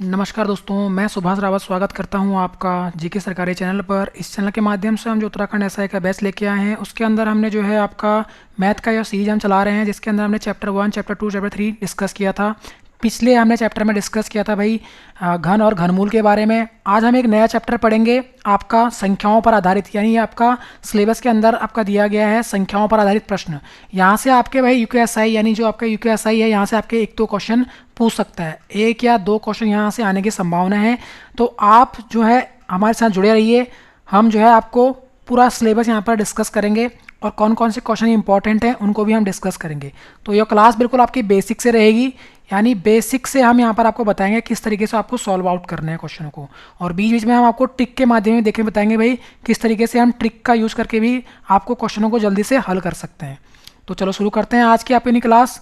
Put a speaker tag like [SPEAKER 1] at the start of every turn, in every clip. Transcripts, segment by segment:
[SPEAKER 1] नमस्कार दोस्तों, मैं सुभाष रावत स्वागत करता हूं आपका जीके सरकारी चैनल पर। इस चैनल के माध्यम से हम जो उत्तराखंड एसआई का बैच लेके आए हैं उसके अंदर हमने जो है आपका मैथ का यह सीरीज हम चला रहे हैं, जिसके अंदर हमने चैप्टर 1, चैप्टर 2, चैप्टर 3 डिस्कस किया था। पिछले हमने चैप्टर में डिस्कस किया था भाई घन और घनमूल के बारे में। आज हम एक नया चैप्टर पढ़ेंगे आपका संख्याओं पर आधारित, यानी ये आपका सिलेबस के अंदर आपका दिया गया है संख्याओं पर आधारित प्रश्न। यहाँ से आपके भाई यूकेएसआई यानी जो आपका यूकेएसआई है, यहाँ से आपके 1-2 क्वेश्चन पूछ सकता है। 1 या 2 क्वेश्चन यहाँ से आने की संभावना है। तो आप जो है हमारे साथ जुड़े रहिए। हम जो है आपको पूरा सिलेबस यहाँ पर डिस्कस करेंगे और कौन कौन से क्वेश्चन इंपॉर्टेंट हैं उनको भी हम डिस्कस करेंगे। तो ये क्लास बिल्कुल आपकी बेसिक से रहेगी, यानी बेसिक से हम यहाँ पर आपको बताएंगे किस तरीके से आपको सॉल्व आउट करने हैं क्वेश्चनों को, और बीच बीच में हम आपको ट्रिक के माध्यम में देखने बताएंगे भाई किस तरीके से हम ट्रिक का यूज़ करके भी आपको क्वेश्चनों को जल्दी से हल कर सकते हैं। तो चलो शुरू करते हैं आज की अपनी क्लास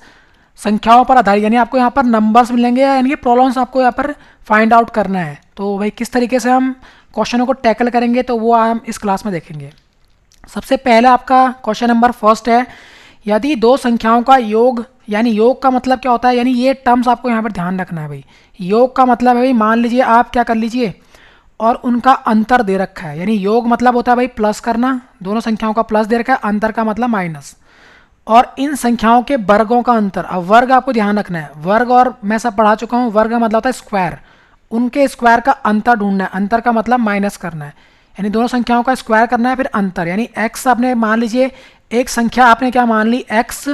[SPEAKER 1] संख्याओं पर आधारित, यानी आपको यहाँ पर नंबर्स मिलेंगे, यानी कि प्रॉब्लम्स आपको यहाँ पर फाइंड आउट करना है। तो भाई किस तरीके से हम क्वेश्चनों को टैकल करेंगे तो वो हम इस क्लास में देखेंगे। सबसे पहले आपका क्वेश्चन नंबर फर्स्ट है, यदि दो संख्याओं का योग, यानी योग का मतलब क्या होता है, यानी ये टर्म्स आपको यहाँ पर ध्यान रखना है भाई। योग का मतलब है भाई, मान लीजिए आप क्या कर लीजिए और उनका अंतर दे रखा है, यानी योग मतलब होता है भाई प्लस करना, दोनों संख्याओं का प्लस दे रखा है, अंतर का मतलब माइनस। और इन संख्याओं के वर्गों का अंतर, अब वर्ग आपको ध्यान रखना है, वर्ग और मैं सब पढ़ा चुका हूँ, वर्ग का मतलब होता है स्क्वायर, उनके स्क्वायर का अंतर ढूंढना है, अंतर का मतलब माइनस करना है, यानी दोनों संख्याओं का स्क्वायर करना है, फिर अंतर, यानी x आपने मान लीजिए एक संख्या आपने क्या मान ली x,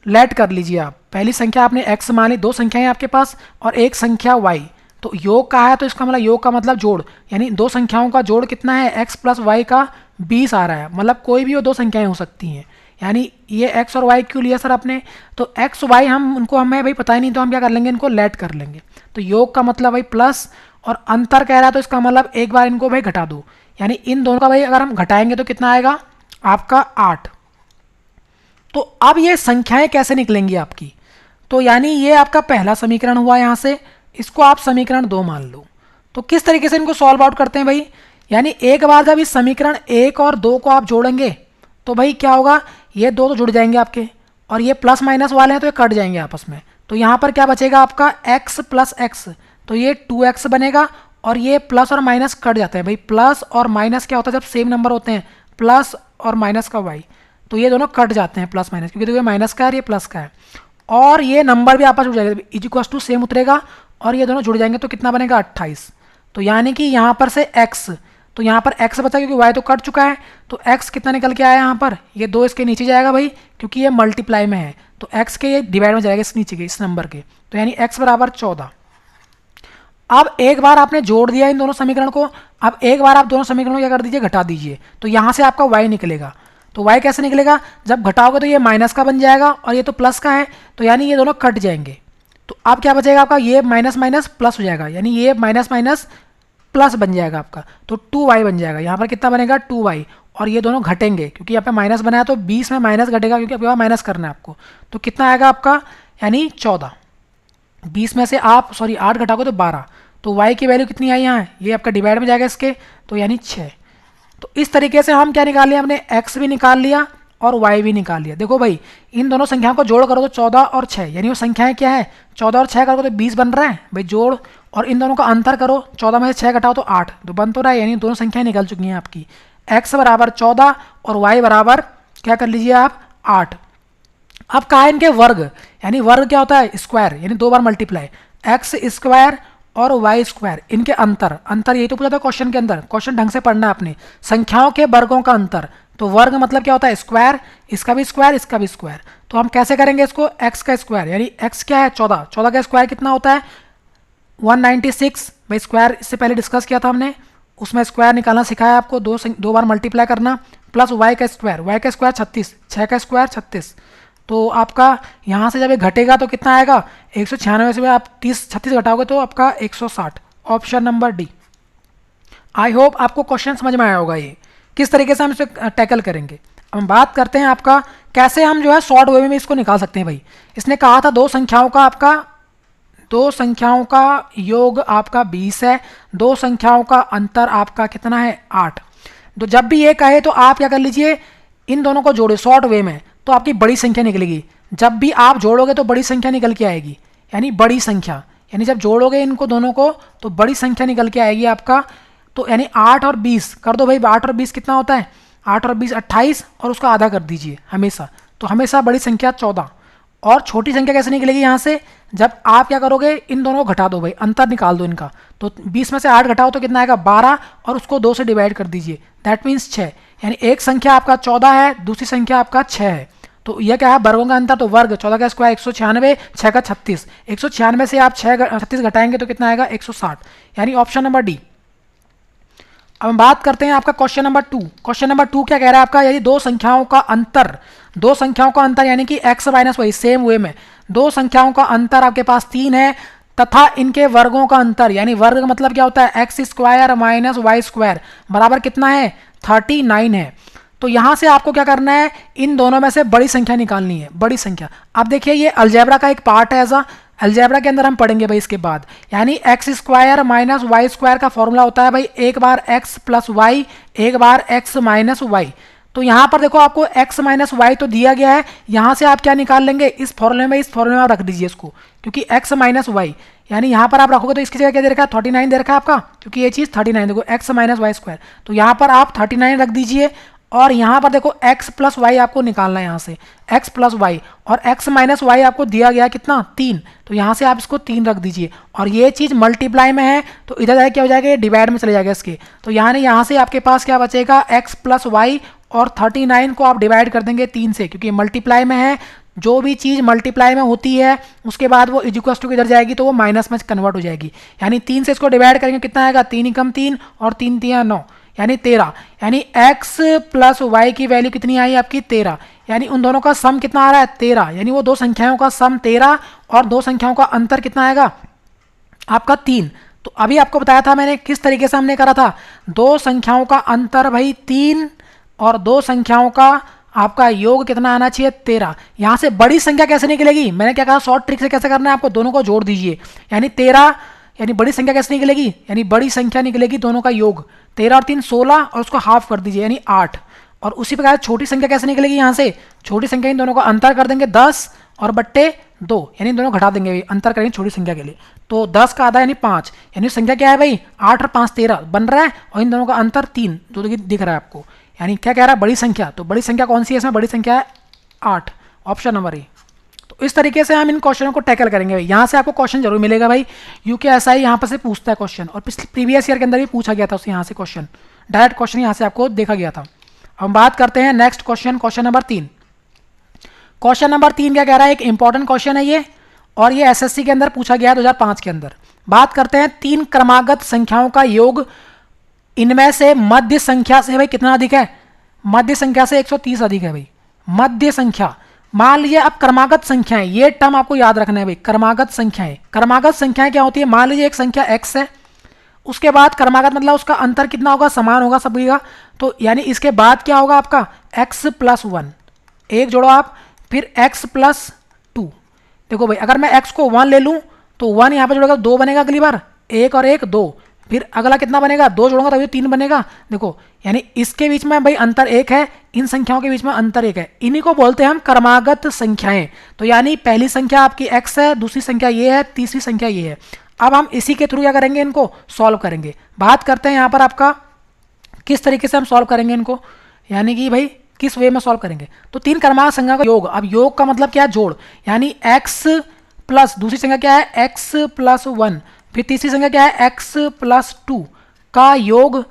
[SPEAKER 1] लेट कर लीजिए आप, पहली संख्या आपने x मान ली, दो संख्याएं आपके पास और एक संख्या y। तो योग का है तो इसका मतलब योग का मतलब जोड़, यानी दो संख्याओं का जोड़ कितना है, x प्लस y का 20 आ रहा है, मतलब कोई भी वो दो संख्याएं हो सकती हैं। यानी ये x और y क्यों लिया सर आपने, तो x y हम उनको हमें भाई पता ही नहीं, तो हम क्या कर लेंगे, इनको लेट कर लेंगे। तो योग का मतलब भाई प्लस, और अंतर कह रहा है तो इसका मतलब एक बार इनको भाई घटा दो, यानी इन दोनों का भाई अगर हम घटाएंगे तो कितना आएगा आपका 8। तो अब ये संख्याएं कैसे निकलेंगी आपकी, तो यानी ये आपका पहला समीकरण हुआ, यहाँ से इसको आप समीकरण 2 मान लो। तो किस तरीके से इनको सॉल्व आउट करते हैं भाई, यानी एक बार जब इस समीकरण 1 और 2 को आप जोड़ेंगे तो भाई क्या होगा, ये दो तो जुड़ जाएंगे आपके, और ये प्लस माइनस वाले हैं तो ये कट जाएंगे आपस में। तो यहाँ पर क्या बचेगा आपका x प्लस एक्स, तो ये 2x बनेगा, और ये प्लस और माइनस कट जाते हैं भाई। प्लस और माइनस क्या होता है जब सेम नंबर होते हैं, प्लस और माइनस का y, तो ये दोनों कट जाते हैं प्लस माइनस, क्योंकि तो ये माइनस का है और ये प्लस का है, और ये नंबर भी आपस जुड़ जाएगा, इज इक्वल टू सेम उतरेगा और ये दोनों जुड़ जाएंगे, तो कितना बनेगा 28। तो यानी कि यहाँ पर से x, तो यहाँ पर x बचा क्योंकि y तो कट चुका है, तो x कितना निकल के आया यहाँ पर, ये 2 इसके नीचे जाएगा भाई क्योंकि ये मल्टीप्लाई में है, तो x के ये डिवाइड में जाएगा इस नीचे के इस नंबर के, तो यानी x बराबर 14। अब एक बार आपने जोड़ दिया इन दोनों समीकरण को, अब एक बार आप दोनों समीकरणों को क्या कर दीजिए, घटा दीजिए, तो यहाँ से आपका y निकलेगा। तो y कैसे निकलेगा, जब घटाओगे तो ये माइनस का बन जाएगा और ये तो प्लस का है, तो यानी ये दोनों कट जाएंगे। तो अब क्या बचेगा आपका, ये माइनस माइनस प्लस हो जाएगा, यानी ये माइनस माइनस प्लस बन जाएगा आपका, तो 2y बन जाएगा। यहाँ पर कितना बनेगा 2y, और ये दोनों घटेंगे क्योंकि यहाँ पे माइनस बनाया, तो 20 में माइनस घटेगा क्योंकि आपके पास माइनस करना है आपको, तो कितना आएगा आपका, यानी 14। 20 में से आप 8 घटाओगे तो 12, तो y की वैल्यू कितनी आई यहाँ, ये आपका डिवाइड में जाएगा इसके, तो यानी 6। तो इस तरीके से हम क्या निकाल लिया, हमने x भी निकाल लिया और y भी निकाल लिया। देखो भाई इन दोनों संख्याओं को जोड़ करो तो 14 और 6, यानी वो संख्याएं क्या है, 14 और 6 करो तो 20 बन रहा है भाई जोड़, और इन दोनों का अंतर करो, 14 में से 6 घटाओ तो 8, तो बन तो रहा है, यानी दोनों संख्याएं निकल चुकी हैं आपकी। x बराबर 14 और y बराबर क्या कर लीजिए आप 8। अब कहा है इनके वर्ग, यानी वर्ग क्या होता है स्क्वायर, यानी 2 बार मल्टीप्लाई, एक्स स्क्वायर और वाई स्क्वायर, इनके अंतर, अंतर यही तो पूछा था क्वेश्चन के अंदर, क्वेश्चन ढंग से पढ़ना है आपने, संख्याओं के वर्गों का अंतर। तो वर्ग मतलब क्या होता है स्क्वायर, इसका भी स्क्वायर इसका भी स्क्वायर। तो हम कैसे करेंगे इसको, x का स्क्वायर, यानी x क्या है 14, 14 का स्क्वायर कितना होता है 196 भाई, स्क्वायर इससे पहले डिस्कस किया था हमने, उसमें स्क्वायर निकालना सिखाया आपको, दो बार मल्टीप्लाई करना, प्लस y का स्क्वायर, y का स्क्वायर 36, 6 का स्क्वायर 36। तो आपका यहाँ से जब ये घटेगा तो कितना आएगा, 196 से आप 36 घटाओगे तो आपका 160, option number D. I hope आपको क्वेश्चन समझ में आया होगा ये किस तरीके से हम इसे टैकल करेंगे। अब हम बात करते हैं आपका कैसे हम जो है शॉर्ट वे में इसको निकाल सकते हैं भाई। इसने कहा था दो संख्याओं का योग आपका 20 है, दो संख्याओं का अंतर आपका कितना है 8। तो जब भी ये कहे तो आप क्या कर लीजिए, इन दोनों को जोड़े शॉर्ट वे में, तो आपकी बड़ी संख्या निकलेगी। जब भी आप जोड़ोगे तो बड़ी संख्या निकल के आएगी, यानी बड़ी संख्या, यानी जब जोड़ोगे इनको दोनों को तो बड़ी संख्या निकल के आएगी आपका। तो यानी 8 और 20 कर दो भाई, 8 और 20 कितना होता है, 8 और 20 28, और उसका आधा कर दीजिए हमेशा। तो हमेशा बड़ी संख्या 14। और छोटी संख्या कैसे निकलेगी यहाँ से, जब आप क्या करोगे, इन दोनों को घटा दो भाई, अंतर निकाल दो इनका। तो 20 में से 8 घटाओ तो कितना आएगा 12, और उसको 2 से डिवाइड कर दीजिए, दैट मीन्स 6। यानी एक संख्या आपका 14 है, दूसरी संख्या आपका 6 है। तो यह क्या है, वर्गों का अंतर, तो वर्ग 14 का स्क्वायर 196, 6 का 36, 196 से आप 36 घटाएंगे तो कितना आएगा 160, यानी ऑप्शन नंबर डी। अब हम बात करते हैं आपका क्वेश्चन नंबर 2। क्वेश्चन नंबर 2 क्या कह रहा है आपका, यदि दो संख्याओं का अंतर यानी कि x minus y, same way में दो संख्याओं का अंतर आपके पास 3 है तथा इनके वर्गों का अंतर, यानी वर्ग का मतलब क्या होता है, x square minus y square बराबर कितना है 39 है। तो यहां से आपको क्या करना है, इन दोनों में से बड़ी संख्या निकालनी है, बड़ी संख्या। अब देखिए ये अलजेब्रा का एक पार्ट है, ऐसा अलजेब्रा के अंदर हम पढ़ेंगे भाई इसके बाद। यानी x square minus y square का फॉर्मूला होता है भाई, एक बार एक्स प्लस वाई, एक बार एक्स माइनस वाई। तो यहाँ पर देखो आपको x माइनस वाई तो दिया गया है, यहाँ से आप क्या निकाल लेंगे, इस फॉर्मूले में आप रख दीजिए इसको, क्योंकि x माइनस वाई, यानी यहाँ पर आप रखोगे तो इसकी जगह क्या दे रखा है 39 दे रखा है आपका, क्योंकि ये चीज़ 39 देखो x माइनस वाई स्क्वायर, तो यहाँ पर आप 39 रख दीजिए। और यहाँ पर देखो x प्लस वाई आपको निकालना है यहाँ से, x प्लस वाई, और x माइनस वाई आपको दिया गया कितना 3, तो यहाँ से आप इसको 3 रख दीजिए। और ये चीज़ मल्टीप्लाई में है तो इधर जाके क्या हो जाएगा, ये डिवाइड में चले जाएगा इसके। तो यहाँ से आपके पास क्या बचेगा, x प्लस वाई, और 39 को आप डिवाइड कर देंगे 3 से, क्योंकि मल्टीप्लाई में है, जो भी चीज़ मल्टीप्लाई में होती है उसके बाद वो इक्वल्स टू किधर जाएगी, तो वो माइनस में कन्वर्ट हो जाएगी। यानी 3 से इसको डिवाइड करेंगे कितना आएगा, 3 एकम 3 और 3 3 9, यानी 13। यानी x प्लस वाई की वैल्यू कितनी आई आपकी 13, यानी उन दोनों का सम कितना आ रहा है 13, यानी वो दो संख्याओं का सम 13 और दो संख्याओं का अंतर कितना आएगा आपका 3। तो अभी आपको बताया था मैंने किस तरीके से हमने करा था, दो संख्याओं का अंतर भाई 3 और दो संख्याओं का आपका योग कितना आना चाहिए 13। यहाँ से बड़ी संख्या कैसे निकलेगी, मैंने क्या कहा शॉर्ट ट्रिक से कैसे करना है आपको, दोनों को जोड़ दीजिए, यानी 13, यानी बड़ी संख्या कैसे निकलेगी, यानी बड़ी संख्या निकलेगी दोनों का योग, 13 और 3 16, और उसको हाफ कर दीजिए यानी 8। और उसी प्रकार छोटी संख्या कैसे निकलेगी, यहाँ से छोटी संख्या इन दोनों का अंतर कर देंगे 10 और बट्टे 2, यानी दोनों घटा देंगे, अंतर करेंगे छोटी संख्या के लिए, तो 10 का आधा यानी 5, यानी संख्या क्या है भाई 8 और 5 13 बन रहा है, और इन दोनों का अंतर 3 जो दिख रहा है आपको। यानी क्या कह रहा है बड़ी संख्या, तो बड़ी संख्या कौन सी है इसमें, बड़ी संख्या है 8, ऑप्शन नंबर ए। तो इस तरीके से हम इन क्वेश्चनों को टैकल करेंगे भाई। यहाँ से आपको क्वेश्चन जरूर मिलेगा भाई, यूकेएसआई यहाँ पर से पूछता है क्वेश्चन, और पिछले प्रीवियस ईयर के अंदर भी पूछा गया था उससे, यहाँ से क्वेश्चन डायरेक्ट क्वेश्चन यहाँ से आपको देखा गया था। हम बात करते हैं next question, question number 3। Question number 3 क्या कह रहा है, एक इंपॉर्टेंट क्वेश्चन है ये, और ये एसएससी के अंदर पूछा गया 2005 के अंदर। बात करते हैं 3 क्रमागत संख्याओं का योग, इनमें से मध्य संख्या से भाई कितना अधिक है, मध्य संख्या से 130 अधिक है भाई। मध्य संख्या, मान लीजिए अब क्रमागत संख्याएं, ये टर्म आपको याद रखना है भाई, क्रमागत संख्याएं। क्रमागत संख्याएं क्या होती है, मान लीजिए एक संख्या x है, उसके बाद क्रमागत मतलब उसका अंतर कितना होगा, समान होगा सभी का, तो यानी इसके बाद क्या होगा आपका x प्लस 1, एक जोड़ो आप, फिर x प्लस 2। देखो भाई अगर मैं x को 1 ले लूँ तो 1 यहाँ पर जोड़ेगा 2 बनेगा, अगली बार 1 और 1 2, फिर अगला कितना बनेगा 2 जोड़ूंगा तभी 3 बनेगा। देखो यानी इसके बीच में भाई अंतर 1 है, इन संख्याओं के बीच में अंतर 1 है, इन्हीं को बोलते हैं हम क्रमागत संख्याएं। तो यानी पहली संख्या आपकी x है, दूसरी संख्या ये है, तीसरी संख्या ये है। अब हम इसी के थ्रू क्या करेंगे, इनको सॉल्व करेंगे। बात करते हैं यहाँ पर आपका किस तरीके से हम सॉल्व करेंगे इनको, यानी कि भाई किस वे में सॉल्व करेंगे। तो 3 क्रमागत संख्या का योग, अब योग का मतलब क्या है जोड़, यानी x प्लस दूसरी संख्या क्या है x प्लस 1, फिर तीसरी संख्या क्या है x प्लस 2 का योग।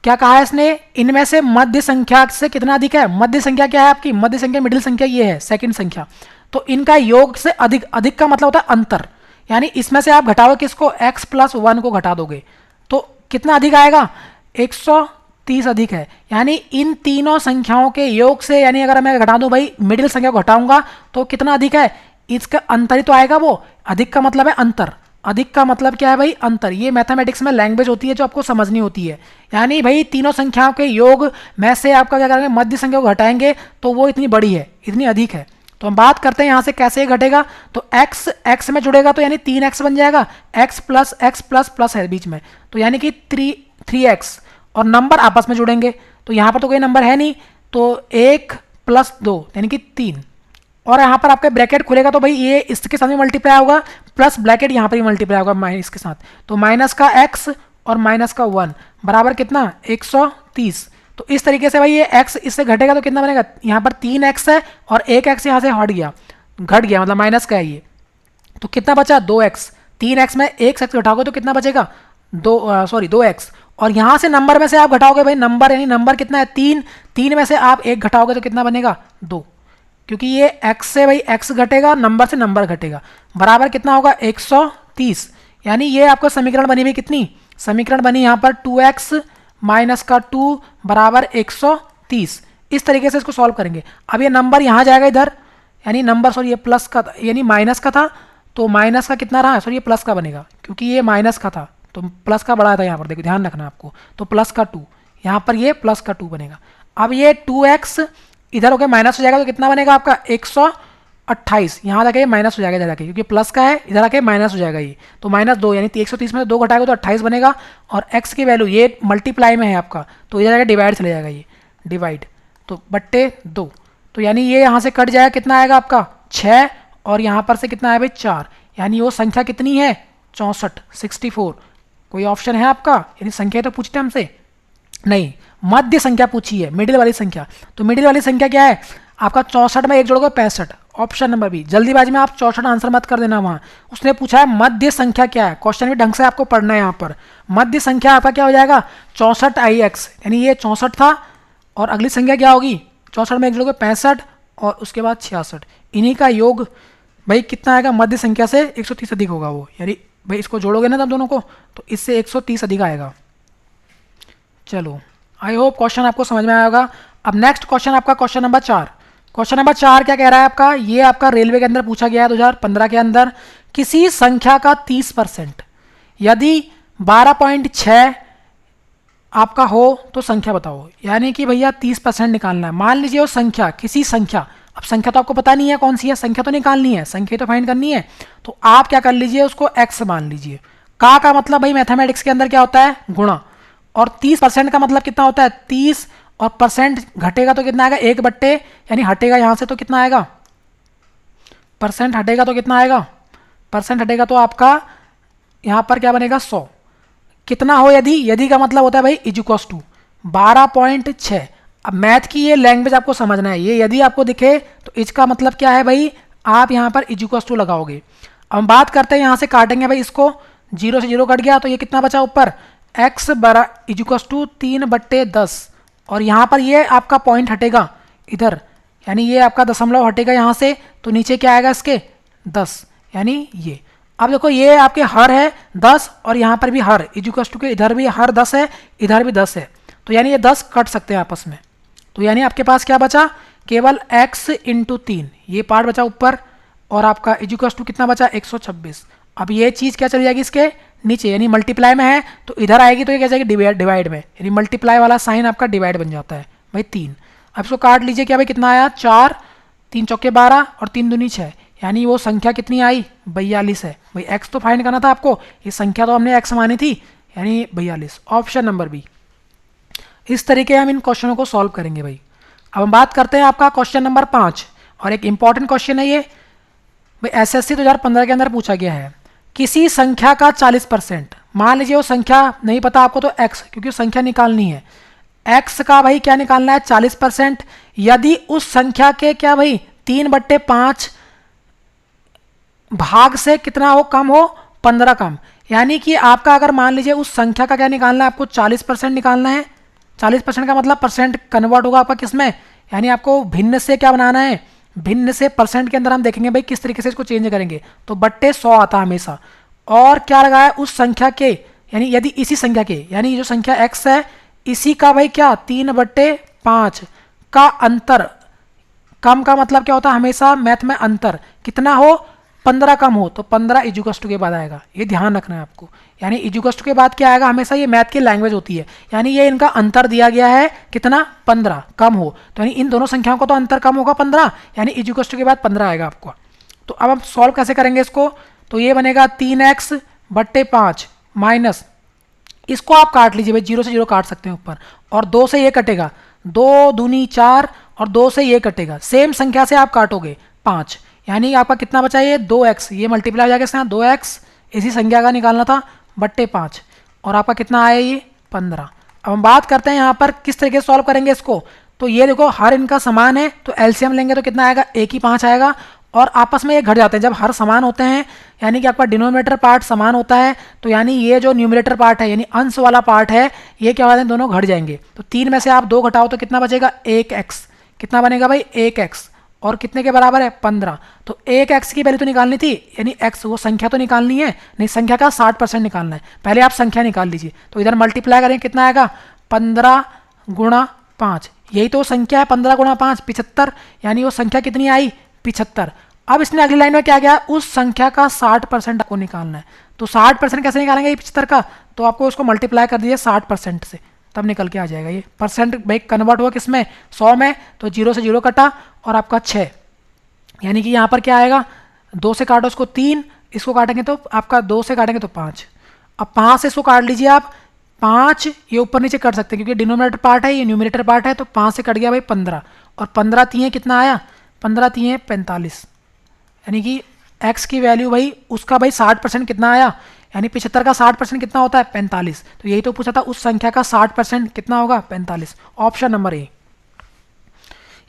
[SPEAKER 1] क्या कहा है इसने, इनमें से मध्य संख्या से कितना अधिक है, मध्य संख्या क्या है आपकी, मध्य संख्या मिडिल संख्या ये है सेकंड संख्या, तो इनका योग से अधिक, अधिक का मतलब होता है अंतर, यानी इसमें से आप घटाओ किसको x प्लस 1 को घटा दोगे तो कितना अधिक आएगा 130 अधिक है। यानी इन तीनों संख्याओं के योग से, यानी अगर मैं घटा दूं भाई मिडिल संख्या को घटाऊंगा तो कितना अधिक है, इसका अंतर ही तो आएगा, वो अधिक का मतलब है अंतर, अधिक का मतलब क्या है भाई अंतर। ये मैथमेटिक्स में लैंग्वेज होती है जो आपको समझनी होती है। यानी भाई तीनों संख्याओं के योग में से आपका क्या करेंगे, मध्य संख्या को घटाएंगे तो वो इतनी बड़ी है, इतनी अधिक है। तो हम बात करते हैं यहाँ से कैसे घटेगा, तो x x में जुड़ेगा तो यानी 3x बन जाएगा, x प्लस प्लस है बीच में, तो यानी कि 3x, और नंबर आपस में जुड़ेंगे तो यहाँ पर तो कोई नंबर है नहीं, तो 1 प्लस 2 यानी कि 3, और यहाँ पर आपका ब्रैकेट खुलेगा तो भाई ये इसके साथ में मल्टीप्लाई होगा, प्लस ब्रैकेट यहाँ पर भी मल्टीप्लाई होगा माइनस के साथ, तो माइनस का x और माइनस का 1 बराबर कितना 130। तो इस तरीके से भाई ये x इससे घटेगा तो कितना बनेगा, यहाँ पर 3x है और 1x यहाँ से हट गया, घट गया मतलब माइनस का है ये, तो कितना बचा 2x, 3x में 1x घटाओगे तो कितना बचेगा 2x, और यहाँ से नंबर में से आप घटाओगे भाई, नंबर यानी नंबर कितना है 3, 3 में से आप 1 घटाओगे तो कितना बनेगा 2, क्योंकि ये x से भाई x घटेगा, नंबर से नंबर घटेगा, बराबर कितना होगा 130। यानी ये आपको समीकरण बनी हुई कितनी, समीकरण बनी यहाँ पर 2x माइनस का 2 बराबर 130। इस तरीके से इसको सॉल्व करेंगे। अब ये नंबर यहाँ जाएगा इधर, यानी नंबर सॉरी ये प्लस का यानी माइनस का था, तो माइनस का कितना रहा, सॉरी ये प्लस का बनेगा क्योंकि ये माइनस का था तो प्लस का बड़ा था, यहाँ पर देखो ध्यान रखना आपको, तो प्लस का 2, यहाँ पर ये प्लस का 2 बनेगा। अब ये 2x इधर होकर माइनस हो जाएगा तो कितना बनेगा आपका 128, यहाँ जाके माइनस हो जाएगा इधर आके, क्योंकि प्लस का है इधर आके माइनस हो जाएगा ये, तो -2 यानी 130 में 2 घटाएगा तो 28 बनेगा, और x की वैल्यू ये मल्टीप्लाई में है आपका तो इधर आके डिवाइड चले जाएगा, ये डिवाइड तो बट्टे 2, तो यानी ये यहाँ से कट जाएगा, कितना आएगा आपका 6, और यहाँ पर से कितना आया भाई 4, यानी वो संख्या कितनी है 64। कोई ऑप्शन है आपका, यानी संख्या तो पूछते हैं हमसे नहीं, मध्य संख्या पूछी है, मिडिल वाली संख्या, तो मिडिल वाली संख्या क्या है आपका 64 में 1 जोड़ोगे 65, ऑप्शन नंबर बी। जल्दीबाजी में आप 64 आंसर मत कर देना, वहाँ उसने पूछा है मध्य संख्या क्या है, क्वेश्चन भी ढंग से आपको पढ़ना है यहाँ पर। मध्य संख्या आपका क्या हो जाएगा 64ix, यानी ये 64 था और अगली संख्या क्या होगी 64 में 1 जोड़ोगे 65 और उसके बाद 66, इन्हीं का योग भाई कितना आएगा मध्य संख्या से 130 अधिक होगा वो, यानी भाई इसको जोड़ोगे ना तब दोनों को तो इससे 130 अधिक आएगा। चलो आई होप क्वेश्चन आपको समझ में आया होगा। अब नेक्स्ट क्वेश्चन आपका क्वेश्चन नंबर 4। क्वेश्चन नंबर 4 क्या कह रहा है आपका, ये आपका रेलवे के अंदर पूछा गया है 2015 के अंदर, किसी संख्या का 30% यदि 12.6 आपका हो तो संख्या बताओ। यानी कि भैया 30% निकालना है। मान लीजिए वो संख्या किसी संख्या, अब संख्या तो आपको पता नहीं है कौन सी है, संख्या तो निकालनी है, संख्या तो फाइंड करनी है, तो आप क्या कर लीजिए उसको x मान लीजिए। का मतलब भाई मैथमेटिक्स के अंदर क्या होता है गुणा, और 30% का मतलब कितना होता है 30, और परसेंट घटेगा तो कितना आएगा 1/, यानी हटेगा यहाँ से तो कितना आएगा, परसेंट हटेगा तो कितना आएगा, परसेंट हटेगा तो आपका यहाँ पर क्या बनेगा 100। कितना हो यदि का मतलब होता है भाई इक्वल्स टू 12.6। अब मैथ की ये लैंग्वेज आपको समझना है, ये यदि आपको दिखे तो इसका मतलब क्या है भाई, आप यहाँ पर इक्वल्स टू लगाओगे। अब हम बात करते हैं यहाँ से काटेंगे भाई इसको, 0 से 0 कट गया तो ये कितना बचा ऊपर x इक्वल्स टू 3/10, और यहाँ पर ये आपका पॉइंट हटेगा इधर, यानी ये आपका दशमलव हटेगा यहाँ से, तो नीचे क्या आएगा इसके 10, यानी ये। अब देखो ये आपके हर है 10 और यहाँ पर भी हर इक्वल्स टू के इधर भी हर 10 है, इधर भी 10 है, तो यानी ये 10 कट सकते हैं आपस में, तो यानी आपके पास क्या बचा केवल x × 3 ये पार्ट बचा ऊपर, और आपका इक्वल्स टू कितना बचा 126। अब ये चीज़ क्या चली जाएगी इसके नीचे, यानी मल्टीप्लाई में है तो इधर आएगी तो ये क्या जाएगी डिवाइड में, यानी मल्टीप्लाई वाला साइन आपका डिवाइड बन जाता है भाई 3। अब इसको काट लीजिए, क्या भाई कितना आया 4, 3 चौके 12 और 3 दूनी 6, यानी वो संख्या कितनी आई 42 है। भाई x तो फाइंड करना था आपको, ये संख्या तो हमने x मानी थी, यानी 42, ऑप्शन नंबर बी। इस तरीके हम इन क्वेश्चनों को सॉल्व करेंगे भाई। अब हम बात करते हैं आपका क्वेश्चन नंबर 5, और एक इंपॉर्टेंट क्वेश्चन है ये भाई, एसएससी 2015 के अंदर पूछा गया है। किसी संख्या का 40%, मान लीजिए वो संख्या नहीं पता आपको तो x, क्योंकि संख्या निकालनी है, x का भाई क्या निकालना है 40%, यदि उस संख्या के क्या भाई 3/5 भाग से कितना हो कम हो 15 कम, यानी कि आपका अगर मान लीजिए उस संख्या का क्या निकालना है आपको 40% निकालना है। 40% का मतलब परसेंट कन्वर्ट होगा आपका किस में, यानी आपको भिन्न से क्या बनाना है, भिन्न से परसेंट के अंदर हम देखेंगे भाई किस तरीके से इसको चेंज करेंगे, तो बट्टे 100 आता है हमेशा। और क्या लगाया उस संख्या के, यानी यदि इसी संख्या के, यानी जो संख्या x है इसी का भाई क्या 3/5 का अंतर, कम का मतलब क्या होता है हमेशा मैथ में अंतर, कितना हो 15 कम हो तो 15 इक्वल्स टू के बाद आएगा, ये ध्यान रखना है आपको। यानी इक्वल्स टू के बाद क्या आएगा हमेशा, ये मैथ की लैंग्वेज होती है, यानी ये इनका अंतर दिया गया है कितना 15 कम हो, तो यानी इन दोनों संख्याओं को तो अंतर कम होगा 15, यानी इक्वल्स टू के बाद 15 आएगा आपको। तो अब हम सॉल्व कैसे करेंगे इसको, तो ये बनेगा 3x/5 माइनस, इसको आप काट लीजिए भाई, 0 से 0 काट सकते हैं ऊपर, और 2 से ये कटेगा, 2 दूनी 4 और 2 से ये कटेगा, सेम संख्या से आप काटोगे, 5, यानी आपका कितना बचा ये 2x, ये मल्टीप्लाई हो जाएगा इसके साथ 2x, इसी संख्या का निकालना था बट्टे 5, और आपका कितना आया ये 15। अब हम बात करते हैं यहाँ पर किस तरीके से सॉल्व करेंगे इसको। तो ये देखो हर इनका समान है तो एलसीएम लेंगे तो कितना आएगा, 1 ही 5 आएगा, और आपस में ये घट जाते हैं जब हर समान होते हैं, यानी कि आपका डिनोमिनेटर पार्ट समान होता है, तो यानी ये जो न्यूमरेटर पार्ट है यानी अंश वाला पार्ट है ये क्या होता है, दोनों घट जाएंगे। तो 3 में से आप 2 घटाओ तो कितना बचेगा, 1x, कितना बनेगा भाई 1x, और कितने के बराबर है 15। तो 1x की वैल्यू तो निकालनी थी, यानी x वो संख्या तो निकालनी है, नहीं संख्या का 60% निकालना है, पहले आप संख्या निकाल लीजिए। तो इधर मल्टीप्लाई करें कितना आएगा 15 गुणा 5, यही तो संख्या है 15 गुणा 5 75, यानी वो संख्या कितनी आई 75। अब इसने अगली लाइन में क्या किया, उस संख्या का 60% आपको निकालना है। तो 60% कैसे निकालेंगे ये 75 का, तो आपको उसको मल्टीप्लाई कर दीजिए 60% से, तब निकल के आ जाएगा ये। परसेंट भाई कन्वर्ट हुआ किस में 100 में, तो 0 से 0 कटा और आपका 6, यानी कि यहाँ पर क्या आएगा 2 से काटो इसको 3, इसको काटेंगे तो आपका 2 से काटेंगे तो 5। अब 5 से इसको काट लीजिए आप, 5 ये ऊपर नीचे कट सकते हैं क्योंकि डिनोमिनेटर पार्ट है ये न्यूमरेटर पार्ट है, तो 5 से कट गया भाई 15, और 15 तीन कितना आया 15 तीन 45, यानी कि x की वैल्यू भाई उसका भाई 60% कितना आया, यानी 75 का 60% कितना होता है 45। तो यही तो पूछा था उस संख्या का 60% कितना होगा 45, ऑप्शन नंबर ए।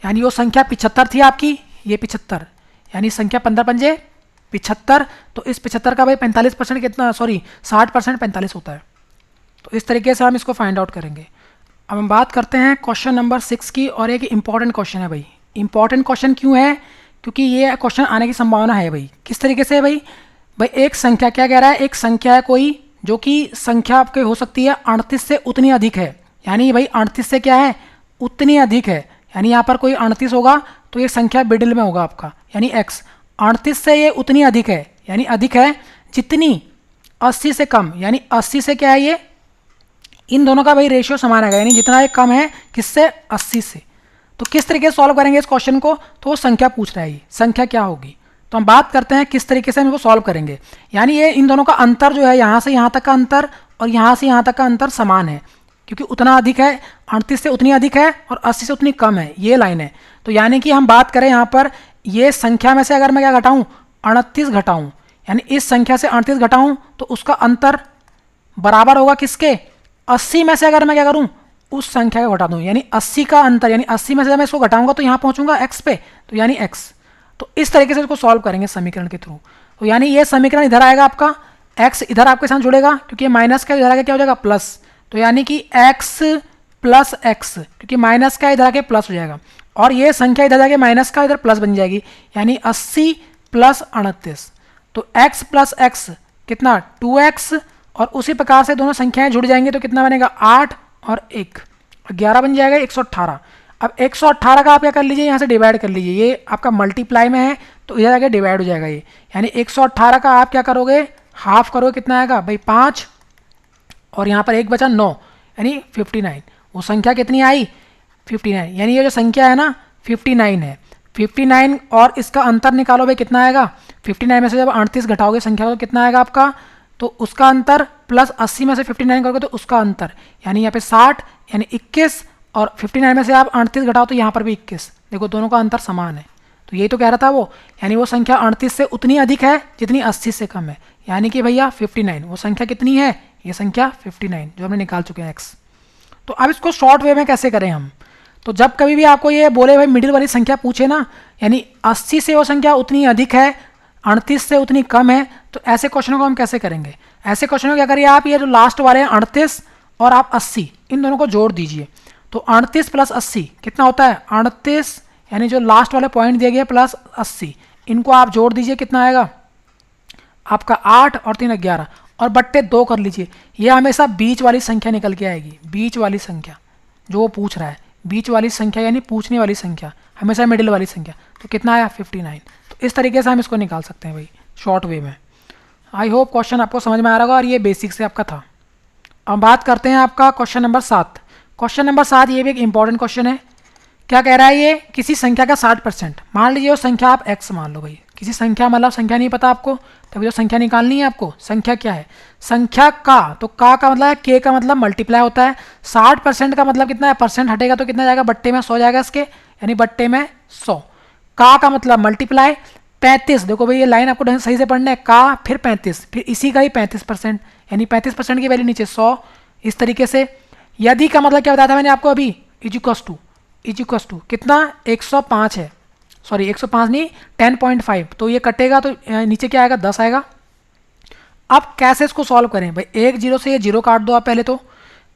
[SPEAKER 1] यानी वो संख्या 75 थी आपकी, ये 75, यानी संख्या 15 पंजे 75, तो इस 75 का भाई 45% कितना, सॉरी 60% 45 होता है। तो इस तरीके से हम इसको फाइंड आउट करेंगे। अब हम बात करते हैं क्वेश्चन नंबर 6 की, और एक इंपॉर्टेंट क्वेश्चन है भाई। इंपॉर्टेंट क्वेश्चन क्यों है, क्योंकि ये क्वेश्चन आने की संभावना है भाई। किस तरीके से भाई, एक संख्या क्या कह रहा है, एक संख्या है कोई जो कि संख्या आपके हो सकती है 38 से उतनी अधिक है, यानी भाई 38 से क्या है उतनी अधिक है, यानी यहाँ पर कोई 38 होगा तो ये संख्या मिडिल में होगा आपका, यानी x 38 से ये उतनी अधिक है, यानी अधिक है जितनी 80 से कम, यानी 80 से क्या है ये, इन दोनों का भाई रेशियो समान आएगा, यानी जितना ये कम है किससे 80 से। तो किस तरीके से सॉल्व करेंगे इस क्वेश्चन को, तो वो संख्या पूछ रहा है, ये संख्या क्या होगी। तो हम बात करते हैं किस तरीके से हम इसको सॉल्व करेंगे। यानी ये इन दोनों का अंतर जो है यहाँ से यहाँ तक का अंतर और यहाँ से यहाँ तक का अंतर समान है, क्योंकि उतना अधिक है, 38 से उतनी अधिक है और 80 से उतनी कम है, ये लाइन है। तो यानी कि हम बात करें यहाँ पर ये संख्या में से अगर मैं क्या घटाऊँ 38 घटाऊँ, यानी इस संख्या से 38 घटाऊँ तो उसका अंतर बराबर होगा किसके 80 में से अगर मैं क्या करूँ उस संख्या को घटा दूँ, यानी 80 का अंतर, यानी 80 में से मैं इसको घटाऊंगा तो यहाँ पहुँचूंगा x पे, तो यानी x। तो इस तरीके से इसको सॉल्व करेंगे समीकरण के थ्रू। तो यानी ये समीकरण इधर आएगा आपका, x इधर आपके साथ जुड़ेगा क्योंकि माइनस का इधर आगे क्या हो जाएगा प्लस, तो यानी कि x प्लस x, क्योंकि माइनस का इधर आके प्लस हो जाएगा, और ये संख्या इधर आके माइनस का इधर प्लस बन जाएगी, यानी 80 प्लस 38। तो x प्लस x कितना 2x, और उसी प्रकार से दोनों संख्याएं जुड़ जाएंगी तो कितना बनेगा 8 और 1 11 बन जाएगा 118। अब 118 का आप क्या कर लीजिए यहाँ से डिवाइड कर लीजिए, ये आपका मल्टीप्लाई में है तो इधर आगे डिवाइड हो जाएगा ये, यानी 118 का आप क्या करोगे हाफ करोगे, कितना आएगा भाई 5, और यहाँ पर 1 बचा 9, यानी 59। वो संख्या कितनी आई 59, यानी ये जो संख्या है ना 59 है, 59 और इसका अंतर निकालो भाई कितना आएगा, 59 में से जब 38 घटाओगे संख्या को कितना आएगा आपका, तो उसका अंतर प्लस 80 में से 59 करोगे तो उसका अंतर, यानी यहाँ पे 60 यानी 21, और 59 में से आप 38 घटाओ तो यहाँ पर भी 21, देखो दोनों का अंतर समान है। तो यही तो कह रहा था वो, यानी वो संख्या 38 से उतनी अधिक है जितनी 80 से कम है, यानी कि भैया 59, वो संख्या कितनी है ये संख्या 59 जो हमने निकाल चुके हैं x। तो अब इसको शॉर्ट वे में कैसे करें हम, तो जब कभी भी आपको ये बोले भाई मिडिल वाली संख्या पूछे ना, यानी 80 से वो संख्या उतनी अधिक है 38 से उतनी कम है, तो ऐसे क्वेश्चनों को हम कैसे करेंगे। ऐसे क्वेश्चनों को क्या करिए आप, ये जो लास्ट वाले हैं 38 और आप 80 इन दोनों को जोड़ दीजिए, तो 38 प्लस 80 कितना होता है 38, यानी जो लास्ट वाले पॉइंट दिए गए प्लस 80, इनको आप जोड़ दीजिए कितना आएगा आपका 8 और 3 11, और बट्टे 2 कर लीजिए। ये हमेशा बीच वाली संख्या निकल के आएगी, बीच वाली संख्या जो वो पूछ रहा है, बीच वाली संख्या यानी पूछने वाली संख्या हमेशा मिडिल वाली संख्या, तो कितना आया 59। तो इस तरीके से हम इसको निकाल सकते हैं भाई शॉर्ट वे में। आई होप क्वेश्चन आपको समझ में आ रहा होगा, और ये बेसिक से आपका था। अब बात करते हैं आपका क्वेश्चन नंबर 7। क्वेश्चन नंबर 7 ये भी एक इंपॉर्टेंट क्वेश्चन है। क्या कह रहा है ये, किसी संख्या का 60%, मान लीजिए वो संख्या आप x मान लो भाई, किसी संख्या मतलब संख्या नहीं पता आपको, तभी जो संख्या निकालनी है आपको, संख्या क्या है संख्या का, तो का मतलब है k का मतलब मल्टीप्लाई होता है, 60% का मतलब कितना है परसेंट हटेगा तो कितना जाएगा बट्टे में 100 जाएगा इसके, यानी बट्टे में 100 का मतलब मल्टीप्लाई 35, देखो भाई ये लाइन आपको सही से पढ़ना है, का फिर 35, फिर इसी का ही 35%, यानी 35% की वैल्यू नीचे 100, इस तरीके से। यदि का मतलब क्या बताया था मैंने आपको अभी, इजिकस टू कितना 105 है, सॉरी 105 नहीं 10.5, तो ये कटेगा तो नीचे क्या आएगा 10 आएगा। अब कैसे इसको सॉल्व करें भाई, एक जीरो से ये जीरो काट दो आप पहले तो,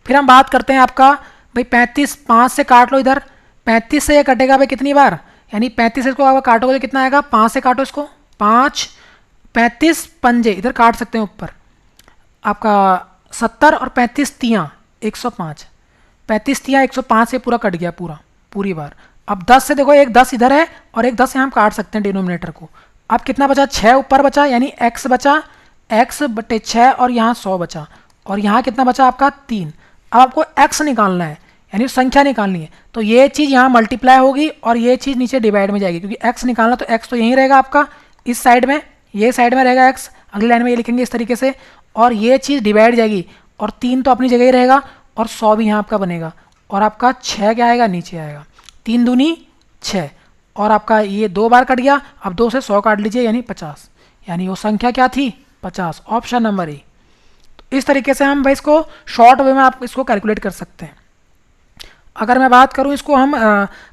[SPEAKER 1] फिर हम बात करते हैं आपका भाई 35 5 से काट लो इधर, 35 से ये कटेगा भाई कितनी बार, यानी 35 से इसको अगर काटोगे तो कितना आएगा, 5 से काटो इसको, 5 35 पंजे इधर काट सकते हैं ऊपर आपका 70 और 35 तियाँ 105, 35 तियाँ 105 से पूरा कट गया पूरी बार। अब 10 से देखो एक 10 इधर है और एक 10 यहाँ हम काट सकते हैं डिनोमिनेटर को। अब कितना बचा, 6 ऊपर बचा, यानी x बचा, x/6 और यहाँ 100 बचा, और यहाँ कितना बचा आपका 3। अब आपको x निकालना है, यानी संख्या निकालनी है, तो ये चीज़ यहाँ मल्टीप्लाई होगी और ये चीज़ नीचे डिवाइड में जाएगी, क्योंकि x निकालना तो x तो यहीं रहेगा आपका इस साइड में, ये साइड में रहेगा x, अगली लाइन में ये लिखेंगे इस तरीके से, और ये चीज़ डिवाइड जाएगी, और 3 तो अपनी जगह ही रहेगा, और 100 भी यहाँ आपका बनेगा, और आपका 6 क्या आएगा नीचे आएगा, 3 दूनी 6, और आपका ये 2 बार कट गया, अब 2 से 100 काट लीजिए यानी 50, यानी वो संख्या क्या थी 50, ऑप्शन नंबर ए। तो इस तरीके से हम भाई इसको शॉर्ट वे में आप इसको कैलकुलेट कर सकते हैं। अगर मैं बात करूं इसको हम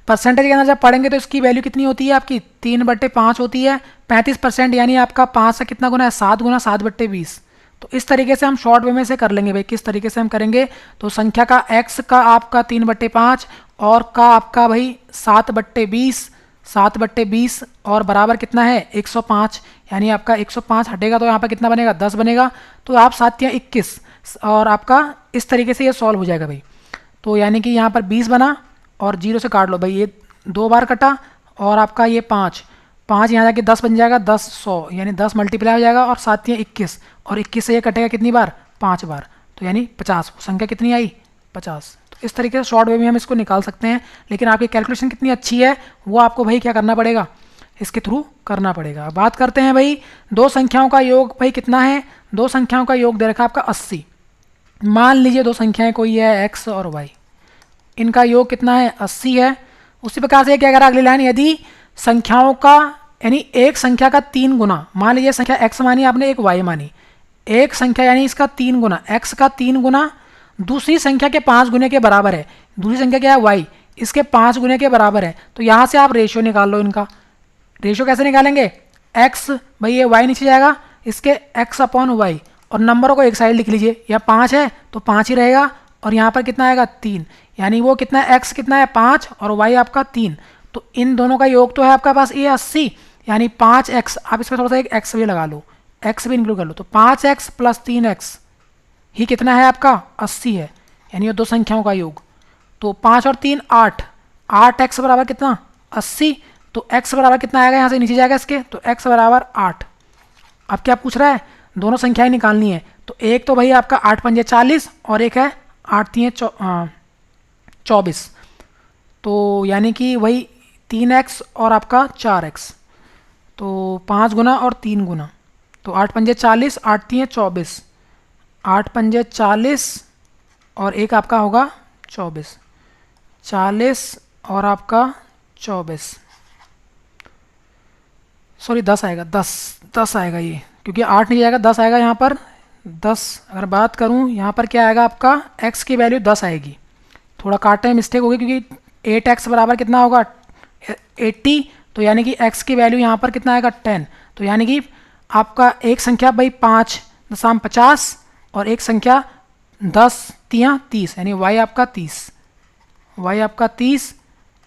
[SPEAKER 1] परसेंटेज के अंदर जब पढ़ेंगे तो इसकी वैल्यू कितनी होती है आपकी 3/5 होती है, 35%, यानी आपका 5 से कितना गुना है 7 गुना 7/20। तो इस तरीके से हम शॉर्ट वे में से कर लेंगे भाई, किस तरीके से हम करेंगे, तो संख्या का x का आपका 3/5 और का आपका भाई 7/20 और बराबर कितना है 105, यानी आपका 105 हटेगा तो यहाँ पर कितना बनेगा 10 बनेगा, तो आप 7 या 21, और आपका इस तरीके से ये सॉल्व हो जाएगा भाई। तो यानी कि यहाँ पर 20 बना और 0 से काट लो भाई, ये 2 बार कटा, और आपका ये 5 यहाँ जाके 10 बन जाएगा, 10 100, यानी 10 मल्टीप्लाई हो जाएगा, और 7 या 21, और 21 से ये कटेगा कितनी बार 5 बार, तो यानी 50, संख्या कितनी आई 50। तो इस तरीके से शॉर्ट वे में हम इसको निकाल सकते हैं, लेकिन आपकी कैलकुलेशन कितनी अच्छी है वो आपको भाई क्या करना पड़ेगा, इसके थ्रू करना पड़ेगा। बात करते हैं भाई दो संख्याओं का योग भाई कितना है, दो संख्याओं का योग दे रखा है आपका 80। मान लीजिए दो संख्याएं कोई है x और y, इनका योग कितना है 80 है। उसी प्रकार से क्या कह रहा है अगली लाइन, यदि संख्याओं का यानी एक संख्या का 3 गुना, मान लीजिए संख्या x मानी आपने एक y मानी, एक संख्या यानी इसका 3 गुना x का 3 गुना दूसरी संख्या के 5 गुने के बराबर है, दूसरी संख्या क्या है y, इसके 5 गुने के बराबर है, तो यहाँ से आप रेशियो निकाल लो। इनका रेशियो कैसे निकालेंगे, x भाई ये y नीचे जाएगा, इसके x/y, और नंबरों को एक साइड लिख लीजिए, यहाँ 5 है तो 5 ही रहेगा, और यहाँ पर कितना आएगा 3, यानी वो कितना है x कितना है 5 और y आपका 3, तो इन दोनों का योग तो है आपका पास ये 80, यानी 5x, आप इसमें थोड़ा सा एक x भी लगा लो, x भी इंक्लूड कर लो, तो 5x + 3x ही कितना है आपका 80 है, यानी ये दो संख्याओं का योग। तो 5 और 3 8, 8x बराबर कितना 80, तो x बराबर कितना आएगा, यहाँ से नीचे जाएगा इसके, तो x बराबर 8। अब क्या पूछ रहा है, दोनों संख्याएं निकालनी है, तो एक तो भाई आपका 8 पंजे 40 और एक है 8 तिये 24, तो यानी कि वही 3x और आपका 4x, तो 5 गुना और 3 गुना, तो 8 पंजे 40 8 तिये 24, 8 पंजे 40 और एक आपका होगा 24, 40 और आपका 24, सॉरी 10 आएगा, 10 आएगा ये, क्योंकि 8 नहीं आएगा 10 आएगा यहाँ पर 10। अगर बात करूँ यहाँ पर क्या आएगा आपका x की वैल्यू 10 आएगी, थोड़ा काटने में मिस्टेक होगी, क्योंकि 8x बराबर कितना होगा 80, तो यानी कि x की वैल्यू यहाँ पर कितना आएगा 10, तो यानी कि आपका एक संख्या भाई 5.50 और एक संख्या 10 तियाँ 30, यानी y आपका 30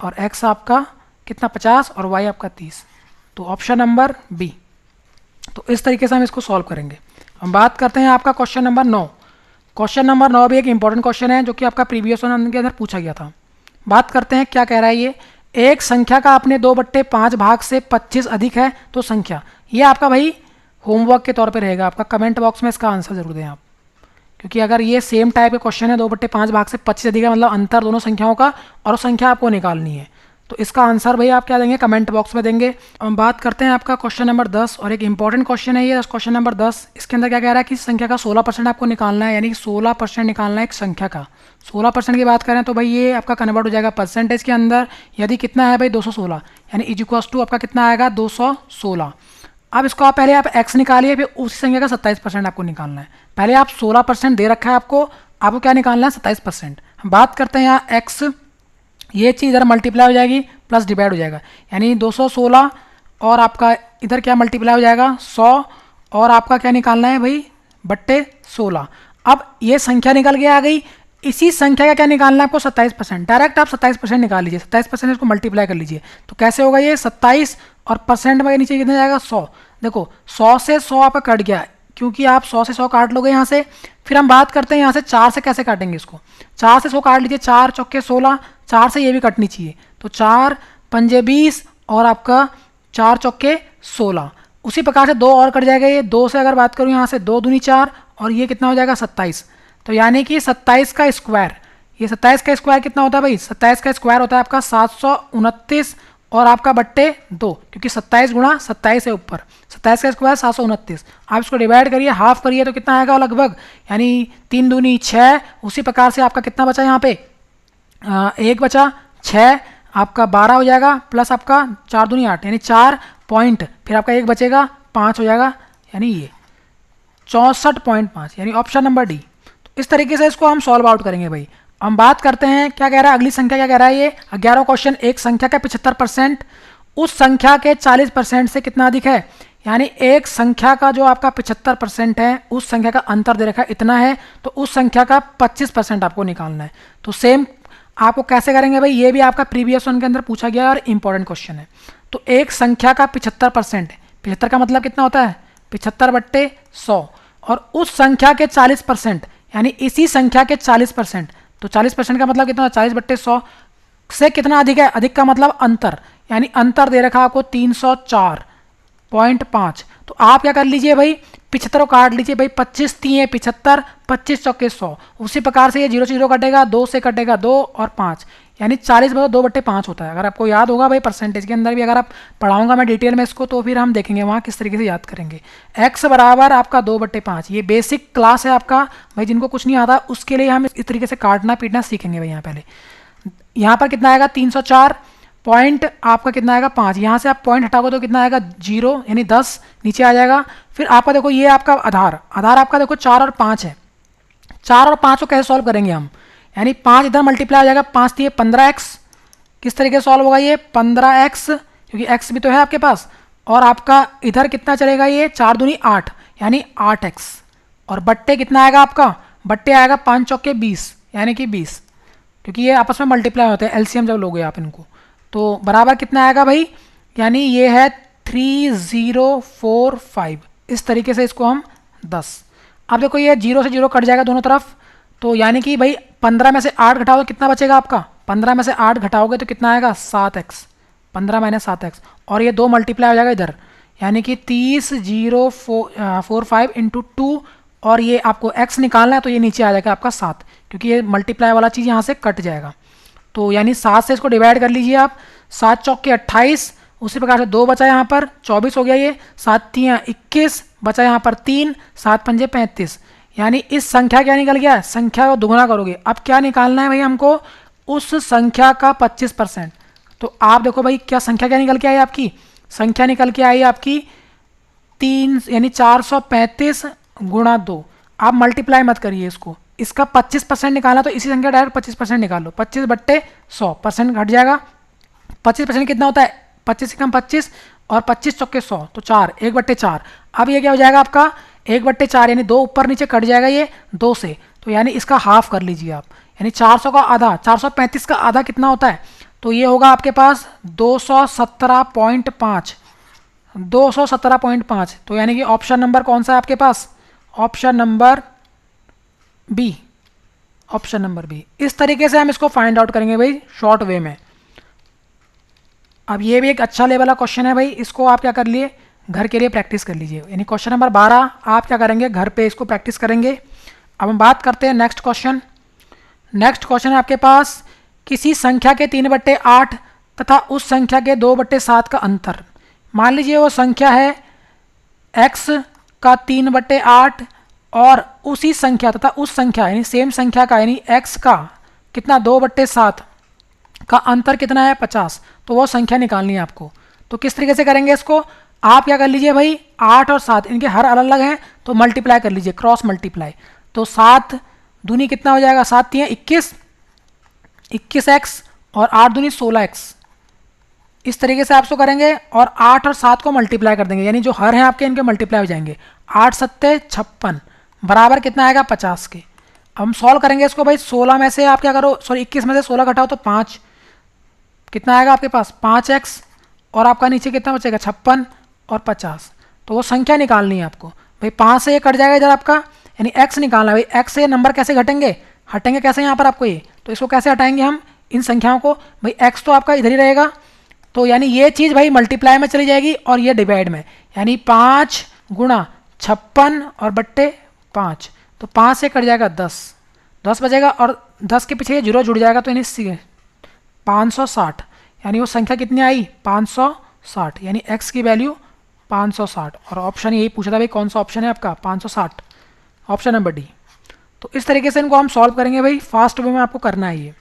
[SPEAKER 1] और x आपका कितना 50 और y आपका 30, तो ऑप्शन नंबर बी। तो इस तरीके से हम इसको सॉल्व करेंगे। हम बात करते हैं आपका क्वेश्चन नंबर 9। क्वेश्चन नंबर 9 भी एक इंपॉर्टेंट क्वेश्चन है जो कि आपका प्रीवियस वन के अंदर पूछा गया था। बात करते हैं क्या कह रहा है ये, एक संख्या का अपने 2/5 भाग से 25 अधिक है तो संख्या, ये आपका भाई होमवर्क के तौर पे रहेगा, आपका कमेंट बॉक्स में इसका आंसर जरूर दें आप, क्योंकि अगर ये सेम टाइप के क्वेश्चन है 2/5 भाग से 25 अधिक है, मतलब अंतर दोनों संख्याओं का, और संख्या आपको निकालनी है, तो इसका आंसर भाई आप क्या देंगे, कमेंट बॉक्स में देंगे। अब हम बात करते हैं आपका क्वेश्चन नंबर 10, और एक इंपॉर्टेंट क्वेश्चन है ये क्वेश्चन नंबर 10। इसके अंदर क्या कह रहा है कि संख्या का 16% आपको निकालना है, यानी कि 16% निकालना है एक संख्या का। 16% की बात करें तो भाई ये आपका कन्वर्ट हो जाएगा परसेंटेज के अंदर। यदि कितना है भाई 216, यानी इज इक्वल्स टू आपका कितना आएगा 216। अब इसको आप पहले आप x निकालिए, फिर उसी संख्या का 27% आपको निकालना है। पहले आप 16% दे रखा है आपको क्या निकालना है 27%। हम बात करते हैं यहाँ x, ये चीज़ इधर मल्टीप्लाई हो जाएगी प्लस डिवाइड हो जाएगा, यानी 216 और आपका इधर क्या मल्टीप्लाई हो जाएगा 100, और आपका क्या निकालना है भाई बट्टे 16। अब ये संख्या निकल के आ गई, इसी संख्या का क्या निकालना है आपको 27%। डायरेक्ट आप 27% निकाल लीजिए, 27% इसको मल्टीप्लाई कर लीजिए। तो कैसे होगा ये 27 और परसेंट में नीचे कितना जाएगा 100। देखो 100 से 100 आपका कट गया, क्योंकि आप 100 से 100 काट लोगे यहाँ से। फिर हम बात करते हैं यहाँ से 4 से कैसे काटेंगे इसको। 4 से 100 काट लीजिए, 4 चौके 16, 4 से ये भी कटनी चाहिए। तो 4 पंजे 20 और आपका 4 चौके 16। उसी प्रकार से 2 और कट जाएगा, ये 2 से अगर बात करूँ यहाँ से 2 दूनी 4, और ये कितना हो जाएगा 27। तो यानी कि 27 का स्क्वायर, ये 27 का स्क्वायर कितना होता है भाई, 27 का स्क्वायर होता है आपका 729 और आपका बट्टे 2, क्योंकि 27 गुणा 27 है ऊपर, 27 का स्क्वायर 729। आप इसको डिवाइड करिए, हाफ करिए, तो कितना आएगा लगभग, यानी 3 दूनी 6। उसी प्रकार से आपका कितना बचा यहाँ पे 1 बचा 6, आपका 12 हो जाएगा, प्लस आपका 4 दूनी 8, यानी 4 पॉइंट, फिर आपका 1 बचेगा 5 हो जाएगा, यानी ये 64.5, यानी ऑप्शन नंबर डी। तो इस तरीके से इसको हम सॉल्व आउट करेंगे भाई। हम बात करते हैं क्या कह रहा है, अगली संख्या क्या कह रहा है, ये 11वां क्वेश्चन। एक संख्या का 75% उस संख्या के 40% से कितना अधिक है, यानी एक संख्या का जो आपका 75% है उस संख्या का अंतर दे रखा है इतना है, तो उस संख्या का 25% आपको निकालना है। तो सेम आपको कैसे करेंगे भाई, ये भी आपका प्रीवियस वन के अंदर पूछा गया और इंपॉर्टेंट क्वेश्चन है। तो एक संख्या का 75% है, 75 का मतलब कितना होता है 75 बट्टे 100, और उस संख्या के 40%, यानी इसी संख्या के 40%, तो 40% का मतलब कितना होता है 40 बट्टे 100 से कितना अधिक है, अधिक का मतलब अंतर, यानी अंतर दे रखा आपको 304.5। तो आप क्या कर लीजिए भाई 75 काट लीजिए भाई, 25 3 75, 25 चौके 100। उसी प्रकार से ये 0 से 0 कटेगा, 2 से कटेगा 2 और 5, यानी 40/2/5 होता है। अगर आपको याद होगा भाई परसेंटेज के अंदर भी अगर आप पढ़ाऊंगा मैं डिटेल में इसको, तो फिर हम देखेंगे वहाँ किस तरीके से याद करेंगे। x बराबर आपका 2/5, ये बेसिक क्लास है आपका भाई, जिनको कुछ नहीं आता उसके लिए हम इस तरीके से काटना पीटना सीखेंगे भाई। यहाँ पहले यहाँ पर कितना आएगा 304, पॉइंट आपका कितना आएगा 5, यहाँ से आप पॉइंट हटाओगे तो कितना आएगा 0, यानी 10 नीचे आ जाएगा। फिर आपका देखो ये आपका आधार आपका देखो 4 और 5 है, 4 और 5 को कैसे सॉल्व करेंगे हम, यानी 5 इधर मल्टीप्लाई हो जाएगा, 5 दिए 15x। किस तरीके से सॉल्व होगा ये 15x, क्योंकि x भी तो है आपके पास, और आपका इधर कितना चलेगा ये 4 दूनी 8, यानी 8x, और बट्टे कितना आएगा आपका, बट्टे आएगा 5 चौके 20, यानी कि 20, क्योंकि ये आपस में मल्टीप्लाई होते हैं एलसीएम जब लोगे आप इनको। तो बराबर कितना आएगा भाई, यानी ये है 3045। इस तरीके से इसको हम 10। अब देखो ये 0 से 0 कट जाएगा दोनों तरफ, तो यानी कि भाई 15 में से 8 घटाओगे कितना बचेगा आपका, 15 में से 8 घटाओगे तो कितना आएगा 7x, 15 माइनस 7x, और ये 2 मल्टीप्लाई हो जाएगा इधर, यानी कि 3045 इंटू 2, और ये आपको x निकालना है तो ये नीचे आ जाएगा आपका 7, क्योंकि ये मल्टीप्लाई वाला चीज़ यहाँ से कट जाएगा। तो यानी 7 से इसको डिवाइड कर लीजिए आप, 7 चौके 28, उसी प्रकार से 2 बचा यहाँ पर 24 हो गया, ये 7 3 21 बचा यहाँ पर 3, 7 पंजे 35, यानी इस संख्या क्या निकल गया, संख्या को दुगुना करोगे। अब क्या निकालना है भाई हमको, उस संख्या का 25%। तो आप देखो भाई क्या संख्या क्या निकल के आई आपकी, संख्या निकल के आई आपकी 3, यानी 435 गुणा 2। आप मल्टीप्लाई मत करिए इसको, इसका 25% निकालना तो इसी संख्या डायरेक्ट 25% निकाल लो, 25 बट्टे 100% घट जाएगा। 25% कितना होता है 25 से कम 25, और 25 चौके 100, तो 4, 1/4। अब ये क्या हो जाएगा आपका 1/4, यानी 2 ऊपर नीचे कट जाएगा ये 2 से, तो यानी इसका हाफ कर लीजिए आप, यानी 400 का आधा, 435 का आधा कितना होता है, तो ये होगा आपके पास 217.5, 217.5। तो यानी कि ऑप्शन नंबर कौन सा है आपके पास, option number B, option number B. इस तरीके से हम इसको फाइंड आउट करेंगे भाई शॉर्ट वे में। अब ये भी एक अच्छा लेवल का क्वेश्चन है भाई, इसको आप क्या कर लिए घर के लिए प्रैक्टिस कर लीजिए, यानी क्वेश्चन नंबर 12 आप क्या करेंगे घर पे इसको प्रैक्टिस करेंगे। अब हम बात करते हैं नेक्स्ट क्वेश्चन। नेक्स्ट क्वेश्चन है आपके पास, किसी संख्या के 3/8 तथा उस संख्या के 2/7 का अंतर। मान लीजिए वो संख्या है x का 3/8 और उसी संख्या तथा उस संख्या यानी सेम संख्या का यानी x का कितना 2/7 का अंतर कितना है 50। तो वो संख्या निकालनी है आपको। तो किस तरीके से करेंगे इसको, आप क्या कर लीजिए भाई 8 और 7 इनके हर अलग अलग हैं तो मल्टीप्लाई कर लीजिए, क्रॉस मल्टीप्लाई। तो 7 दूनी कितना हो जाएगा, 7 3 21, 21x और 8 दूनी 16x। इस तरीके से आप इसको करेंगे और 8 और 7 को मल्टीप्लाई कर देंगे, यानी जो हर हैं आपके इनके मल्टीप्लाई हो जाएंगे। 8 सत्ते 56 बराबर कितना आएगा 50 के। अब हम सॉल्व करेंगे इसको भाई। 16 में से आप क्या करो, सॉरी 21 में से 16 घटाओ तो 5, कितना आएगा आपके पास 5x और आपका नीचे कितना बचेगा 56 और 50। तो वो संख्या निकालनी है आपको भाई। 5 से ये कट जाएगा इधर आपका, यानी x निकालना है भाई। x से नंबर कैसे घटेंगे, हटेंगे कैसे यहाँ पर आपको ये, तो इसको कैसे हटाएंगे हम इन संख्याओं को भाई। x तो आपका इधर ही रहेगा, तो यानी ये चीज़ भाई मल्टीप्लाई में चली जाएगी और ये डिवाइड में, यानी 5 गुणा 56 और बट्टे 5। तो 5 से कट जाएगा 10 बचेगा और 10 के पीछे ये 0 जुड़ जाएगा, तो यानी 560। यानी वो संख्या कितनी आई 560, यानी x की वैल्यू 560। और ऑप्शन यही पूछा था भाई, कौन सा ऑप्शन है आपका 560, ऑप्शन नंबर डी। तो इस तरीके से इनको हम सॉल्व करेंगे भाई, फास्ट वे में आपको करना है ये।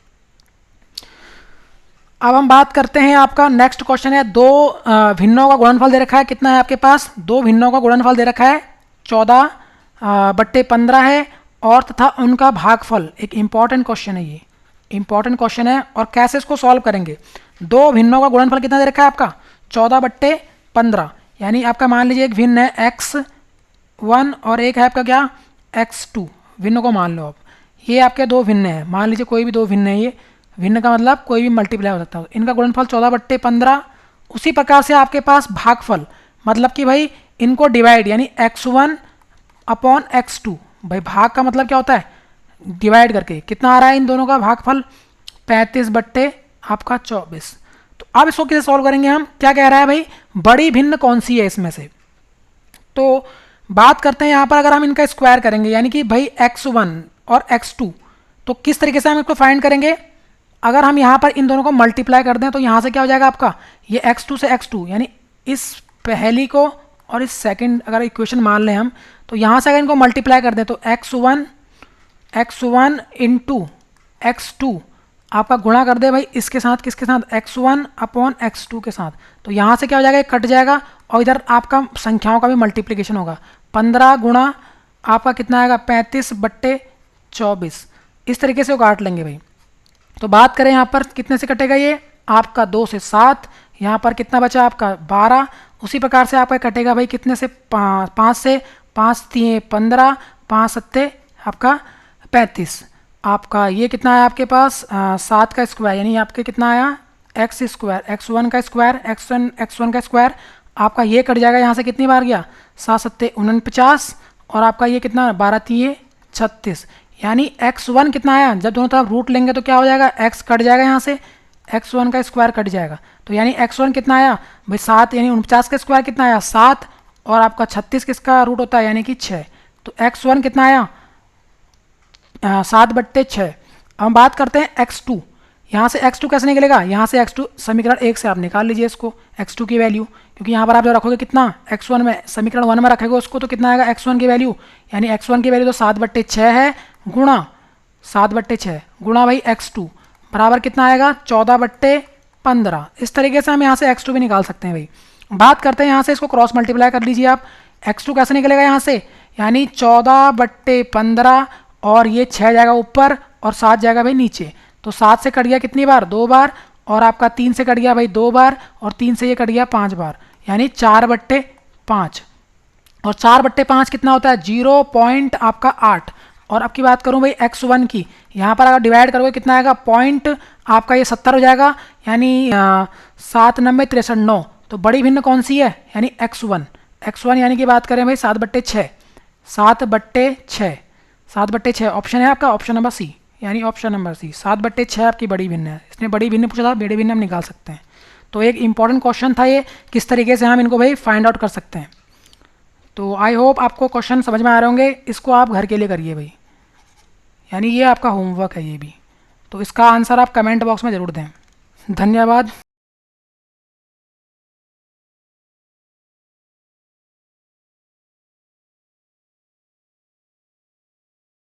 [SPEAKER 1] अब हम बात करते हैं आपका नेक्स्ट क्वेश्चन है, दो भिन्नों का गुणनफल दे रखा है। कितना है आपके पास, दो भिन्नों का गुणनफल दे रखा है 14/15 है और तथा उनका भागफल। एक इंपॉर्टेंट क्वेश्चन है ये, इंपॉर्टेंट क्वेश्चन है। और कैसे इसको सॉल्व करेंगे, दो भिन्नों का गुणनफल कितना दे रखा है आपका 14/15, यानी आपका मान लीजिए एक भिन्न है x1 और एक है आपका क्या x2। भिन्न को मान लो आप, ये आपके दो भिन्न है, मान लीजिए कोई भी दो भिन्न है। ये भिन्न का मतलब कोई भी मल्टीप्लाई हो सकता है। इनका गुणनफल 14/15। उसी प्रकार से आपके पास भागफल, मतलब कि भाई इनको डिवाइड, यानी x1 अपॉन x2। भाई भाग का मतलब क्या होता है, डिवाइड करके। कितना आ रहा है इन दोनों का भागफल 35/24। तो अब इसको कैसे सॉल्व करेंगे हम, क्या कह रहा है भाई, बड़ी भिन्न कौन सी है इसमें से। तो बात करते हैं यहाँ पर, अगर हम इनका स्क्वायर करेंगे यानी कि भाई x1 और x2, तो किस तरीके से हम इसको फाइंड करेंगे। अगर हम यहाँ पर इन दोनों को मल्टीप्लाई कर दें तो यहाँ से क्या हो जाएगा आपका, ये x2 से x2, यानी इस पहली को और इस सेकंड अगर इक्वेशन मान लें हम, तो यहाँ से अगर इनको मल्टीप्लाई कर दें तो x1 इंटू x2 आपका गुणा कर दे भाई इसके साथ, किसके साथ, x1 अपॉन x2 के साथ। तो यहाँ से क्या हो जाएगा, कट जाएगा और इधर आपका संख्याओं का भी मल्टीप्लिकेशन होगा। 15 गुणा आपका कितना आएगा 35/24। इस तरीके से वो काट लेंगे भाई। तो बात करें यहाँ पर कितने से कटेगा, ये आपका 2 से 7, यहाँ पर कितना बचा आपका 12। उसी प्रकार से आपका कटेगा भाई कितने से 5 से, 5 3 15, 5 7 आपका 35। आपका ये कितना है आपके पास 7 का स्क्वायर, यानी आपके कितना आया x स्क्वायर, x1 का स्क्वायर, x1 का स्क्वायर। आपका ये कट जाएगा, यहाँ से कितनी बार गया 7 7 49 और आपका ये कितना 12 3 36। यानी x1 कितना आया, जब दोनों तरफ रूट लेंगे तो क्या हो जाएगा, x कट जाएगा, यहाँ से x1 का स्क्वायर कट जाएगा। तो यानी x1 कितना आया भाई 7, यानी 49 का स्क्वायर कितना आया 7 और आपका 36 किसका रूट होता है यानी कि 6। तो x1 कितना आया 7/6। अब हम बात करते हैं x2। यहाँ से x2 कैसे निकलेगा, यहाँ से x2 समीकरण 1 से आप निकाल लीजिए इसको, x2 की वैल्यू, क्योंकि यहाँ पर आप जो रखोगे कितना x1 में, समीकरण 1 में रखेगा उसको, तो कितना आएगा x1 की वैल्यू, यानी x1 की वैल्यू तो 7/6 है, गुणा 7/6 गुणा भाई x2 बराबर कितना आएगा 14/15। इस तरीके से हम यहाँ से x2 भी निकाल सकते हैं भाई। बात करते हैं यहाँ से, इसको क्रॉस मल्टीप्लाई कर लीजिए आप। x2 कैसे निकलेगा यहाँ से, यानी 14/15 और ये 6 जाएगा ऊपर और 7 जाएगा भाई नीचे। तो 7 से कट गया कितनी बार 2 बार, और आपका 3 से कट गया भाई 2 बार, और 3 से ये कट गया 5 बार, यानी 4/5। और 4/5 कितना होता है 0.8। और अब की बात करूं भाई x1 की, यहाँ पर अगर डिवाइड करोगे कितना आएगा पॉइंट आपका ये 70 हो जाएगा, यानी 7 9 63 9। तो बड़ी भिन्न कौन सी है, यानी x1 यानी कि बात करें भाई 7/6, 7/6 ऑप्शन है आपका, ऑप्शन नंबर सी, यानी ऑप्शन नंबर सी 7/6 आपकी बड़ी भिन्न है। इसने बड़ी भिन्न पूछा था, बड़ी भिन्न हम निकाल सकते हैं। तो एक इंपॉर्टेंट क्वेश्चन था ये, किस तरीके से हम इनको भाई फाइंड आउट कर सकते हैं। तो आई होप आपको क्वेश्चन समझ में आ रहे होंगे। इसको आप घर के लिए करिए भाई, यानी ये आपका होमवर्क है ये भी। तो इसका आंसर आप कमेंट बॉक्स में ज़रूर दें। धन्यवाद।